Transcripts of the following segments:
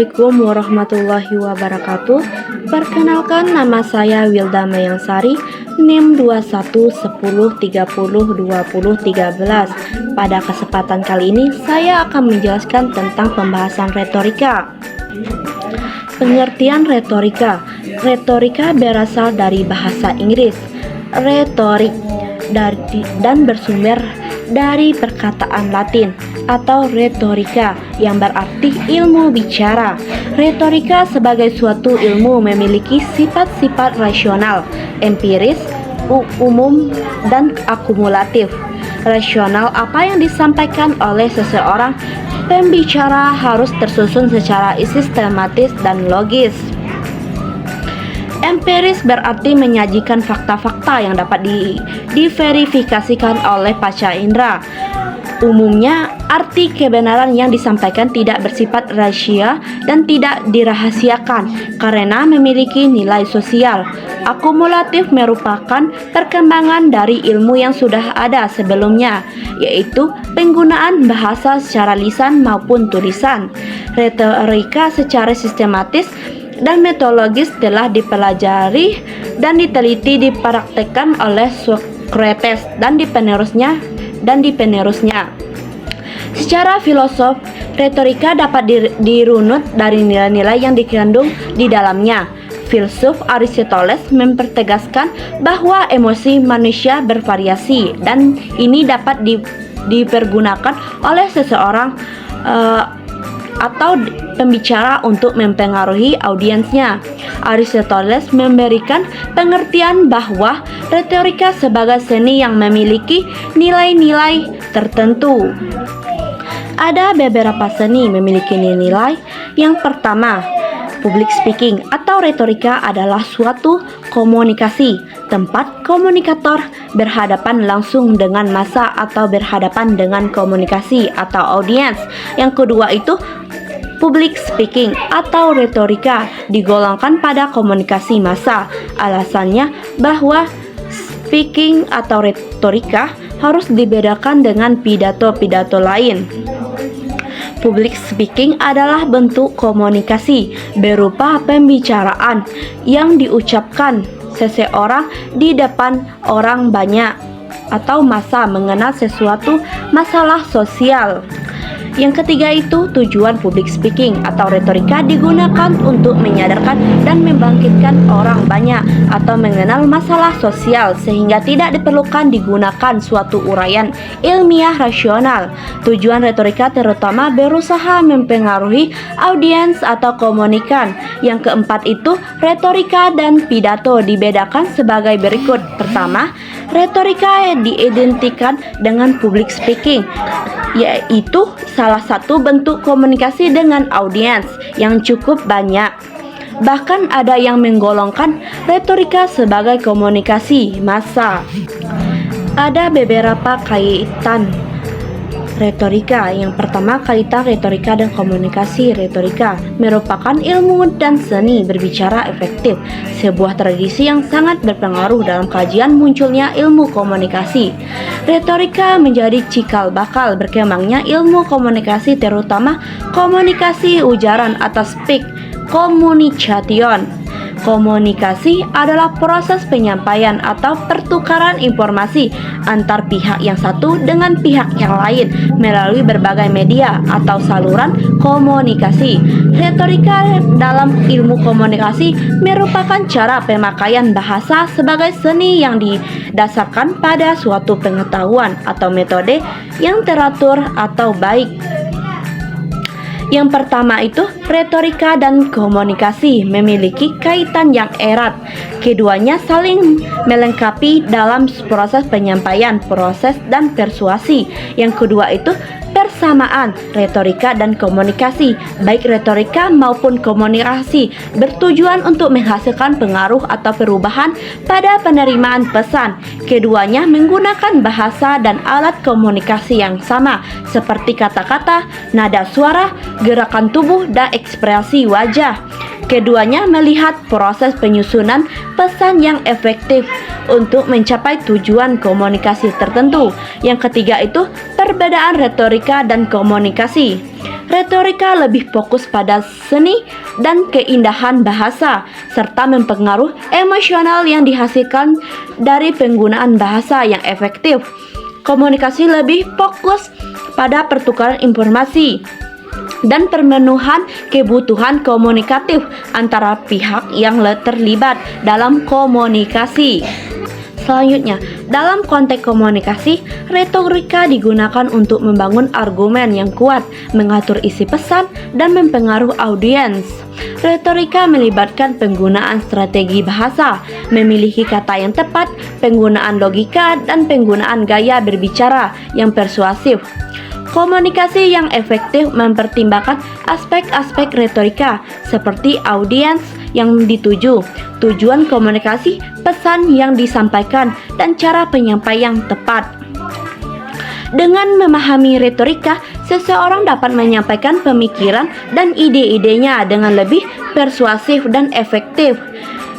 Assalamualaikum warahmatullahi wabarakatuh. Perkenalkan, nama saya Wilda Mayangsari, NIM 2110302013. Pada kesempatan kali ini saya akan menjelaskan tentang pembahasan retorika. Pengertian retorika. Retorika berasal dari bahasa Inggris retorik dan bersumber dari perkataan Latin atau retorika yang berarti ilmu bicara. Retorika sebagai suatu ilmu memiliki sifat-sifat rasional, empiris, umum, dan akumulatif. Rasional, apa yang disampaikan oleh seseorang pembicara harus tersusun secara sistematis dan logis. Empiris berarti menyajikan fakta-fakta yang dapat diverifikasikan oleh panca indera. Umumnya, arti kebenaran yang disampaikan tidak bersifat rahasia dan tidak dirahasiakan karena memiliki nilai sosial. Akumulatif merupakan perkembangan dari ilmu yang sudah ada sebelumnya, yaitu penggunaan bahasa secara lisan maupun tulisan. Retorika secara sistematis dan metodologis telah dipelajari dan diteliti dipraktekkan oleh Socrates dan penerusnya. Secara filosof, retorika dapat dirunut dari nilai-nilai yang dikandung di dalamnya. Filsuf Aristoteles mempertegaskan bahwa emosi manusia bervariasi dan ini dapat dipergunakan oleh seseorang atau pembicara untuk mempengaruhi audiensnya. Aristoteles memberikan pengertian bahwa retorika sebagai seni yang memiliki nilai-nilai tertentu. Ada beberapa seni memiliki nilai. Yang pertama, public speaking atau retorika adalah suatu komunikasi, tempat komunikator berhadapan langsung dengan massa atau berhadapan dengan komunikasi atau audiens. Yang kedua itu public speaking atau retorika digolongkan pada komunikasi massa. Alasannya bahwa speaking atau retorika harus dibedakan dengan pidato-pidato lain. Public speaking adalah bentuk komunikasi berupa pembicaraan yang diucapkan seseorang di depan orang banyak atau massa mengenai sesuatu masalah sosial. Yang ketiga itu tujuan public speaking atau retorika digunakan untuk menyadarkan dan membangkitkan orang banyak atau mengenal masalah sosial sehingga tidak diperlukan digunakan suatu uraian ilmiah rasional. Tujuan retorika terutama berusaha mempengaruhi audiens atau komunikan. Yang keempat itu retorika dan pidato dibedakan sebagai berikut. Pertama, retorika diidentikan dengan public speaking, yaitu salah satu bentuk komunikasi dengan audiens yang cukup banyak. Bahkan ada yang menggolongkan retorika sebagai komunikasi massa. Ada beberapa kaitan retorika. Yang pertama, kaitan retorika dan komunikasi. Retorika merupakan ilmu dan seni berbicara efektif, sebuah tradisi yang sangat berpengaruh dalam kajian munculnya ilmu komunikasi. Retorika menjadi cikal bakal berkembangnya ilmu komunikasi, terutama komunikasi ujaran atau speak communication. Komunikasi adalah proses penyampaian atau pertukaran informasi antar pihak yang satu dengan pihak yang lain melalui berbagai media atau saluran komunikasi. Retorika dalam ilmu komunikasi merupakan cara pemakaian bahasa sebagai seni yang didasarkan pada suatu pengetahuan atau metode yang teratur atau baik. Yang pertama itu retorika dan komunikasi memiliki kaitan yang erat. Keduanya saling melengkapi dalam proses penyampaian, proses dan persuasi. Yang kedua itu persamaan retorika dan komunikasi. Baik retorika maupun komunikasi bertujuan untuk menghasilkan pengaruh atau perubahan pada penerimaan pesan. Keduanya menggunakan bahasa dan alat komunikasi yang sama seperti kata-kata, nada suara, gerakan tubuh, dan ekspresi wajah. Keduanya melihat proses penyusunan pesan yang efektif untuk mencapai tujuan komunikasi tertentu. Yang ketiga itu Perbedaan retorika dan komunikasi. Retorika lebih fokus pada seni dan keindahan bahasa, serta mempengaruhi emosional yang dihasilkan dari penggunaan bahasa yang efektif. Komunikasi lebih fokus pada pertukaran informasi dan pemenuhan kebutuhan komunikatif antara pihak yang terlibat dalam komunikasi. Selanjutnya, dalam konteks komunikasi, retorika digunakan untuk membangun argumen yang kuat, mengatur isi pesan, dan mempengaruhi audiens. Retorika melibatkan penggunaan strategi bahasa, memilih kata yang tepat, penggunaan logika, dan penggunaan gaya berbicara yang persuasif. Komunikasi yang efektif mempertimbangkan aspek-aspek retorika seperti audiens yang dituju, tujuan komunikasi, pesan yang disampaikan, dan cara penyampaian yang tepat. Dengan memahami retorika, seseorang dapat menyampaikan pemikiran dan ide-idenya dengan lebih persuasif dan efektif.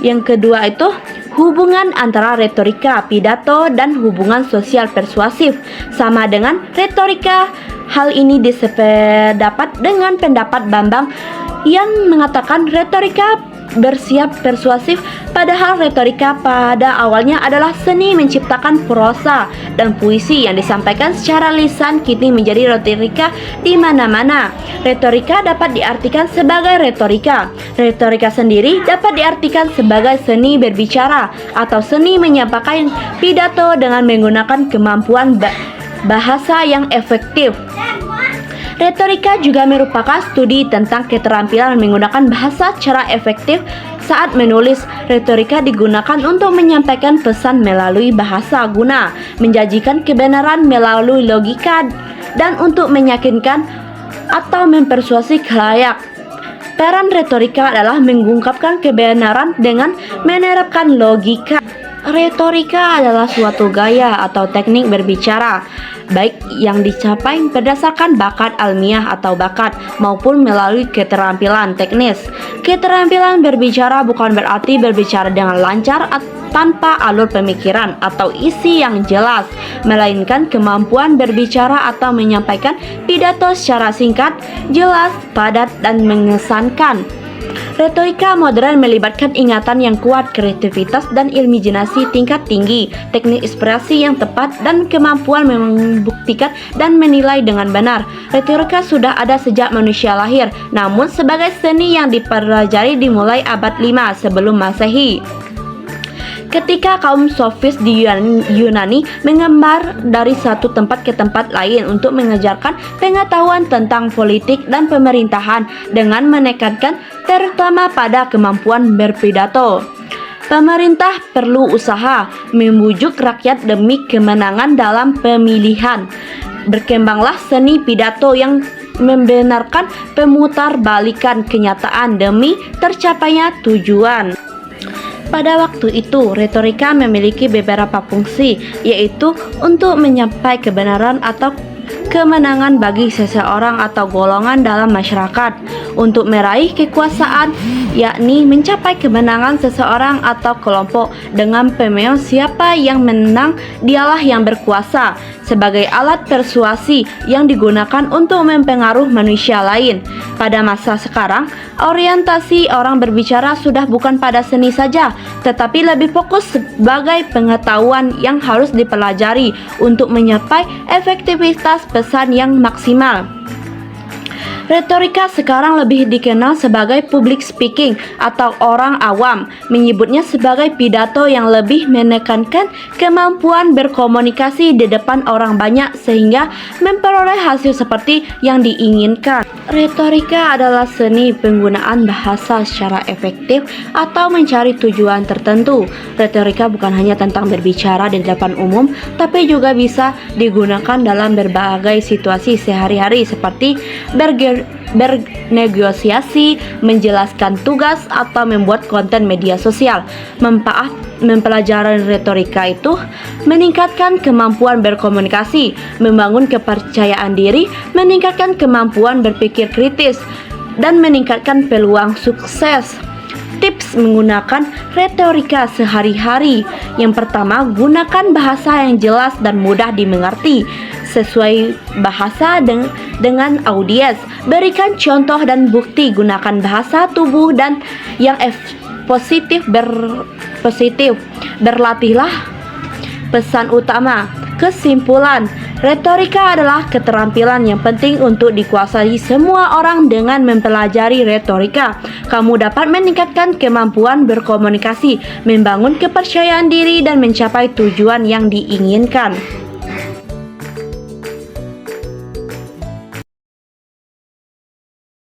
Yang kedua itu hubungan antara retorika, pidato, dan hubungan sosial persuasif sama dengan retorika. Hal ini disependapat dengan pendapat Bambang yang mengatakan retorika bersiap persuasif, padahal retorika pada awalnya adalah seni menciptakan prosa dan puisi yang disampaikan secara lisan, kini menjadi retorika di mana-mana. Retorika dapat diartikan sebagai retorika. Retorika sendiri dapat diartikan sebagai seni berbicara atau seni menyampaikan pidato dengan menggunakan kemampuan bahasa yang efektif. Retorika juga merupakan studi tentang keterampilan menggunakan bahasa secara efektif. Saat menulis, retorika digunakan untuk menyampaikan pesan melalui bahasa guna, menjanjikan kebenaran melalui logika, dan untuk meyakinkan atau mempersuasi khalayak. Peran retorika adalah mengungkapkan kebenaran dengan menerapkan logika. Retorika adalah suatu gaya atau teknik berbicara, baik yang dicapai berdasarkan bakat alamiah atau bakat, maupun melalui keterampilan teknis. Keterampilan berbicara bukan berarti berbicara dengan lancar tanpa alur pemikiran atau isi yang jelas, melainkan kemampuan berbicara atau menyampaikan pidato secara singkat, jelas, padat, dan mengesankan. Retorika modern melibatkan ingatan yang kuat, kreativitas dan imajinasi tingkat tinggi, teknik ekspresi yang tepat, dan kemampuan membuktikan dan menilai dengan benar. Retorika sudah ada sejak manusia lahir, namun sebagai seni yang dipelajari dimulai abad 5 sebelum Masehi. Ketika kaum sofis di Yunani mengembar dari satu tempat ke tempat lain untuk mengejarkan pengetahuan tentang politik dan pemerintahan dengan menekankan terutama pada kemampuan berpidato. Pemerintah perlu usaha membujuk rakyat demi kemenangan dalam pemilihan. Berkembanglah seni pidato yang membenarkan pemutarbalikan kenyataan demi tercapainya tujuan. Pada waktu itu, retorika memiliki beberapa fungsi, yaitu untuk menyampaikan kebenaran atau kemenangan bagi seseorang atau golongan dalam masyarakat, untuk meraih kekuasaan, yakni mencapai kemenangan seseorang atau kelompok dengan pemilu siapa yang menang dialah yang berkuasa, sebagai alat persuasi yang digunakan untuk mempengaruhi manusia lain. Pada masa sekarang, orientasi orang berbicara sudah bukan pada seni saja, tetapi lebih fokus sebagai pengetahuan yang harus dipelajari untuk mencapai efektivitas pesan yang maksimal. Retorika sekarang lebih dikenal sebagai public speaking atau orang awam menyebutnya sebagai pidato yang lebih menekankan kemampuan berkomunikasi di depan orang banyak sehingga memperoleh hasil seperti yang diinginkan. Retorika adalah seni penggunaan bahasa secara efektif atau mencari tujuan tertentu. Retorika bukan hanya tentang berbicara di depan umum, tapi juga bisa digunakan dalam berbagai situasi sehari-hari seperti bernegosiasi, menjelaskan tugas, atau membuat konten media sosial. Mempelajari retorika itu meningkatkan kemampuan berkomunikasi, membangun kepercayaan diri, meningkatkan kemampuan berpikir kritis, dan meningkatkan peluang sukses. Tips menggunakan retorika sehari-hari. Yang pertama, gunakan bahasa yang jelas dan mudah dimengerti. sesuai bahasa dengan audiens. Berikan contoh dan bukti, gunakan bahasa tubuh dan yang positif. Berlatihlah pesan utama. Kesimpulan, retorika adalah keterampilan yang penting untuk dikuasai semua orang. Dengan mempelajari retorika, kamu dapat meningkatkan kemampuan berkomunikasi, membangun kepercayaan diri, dan mencapai tujuan yang diinginkan.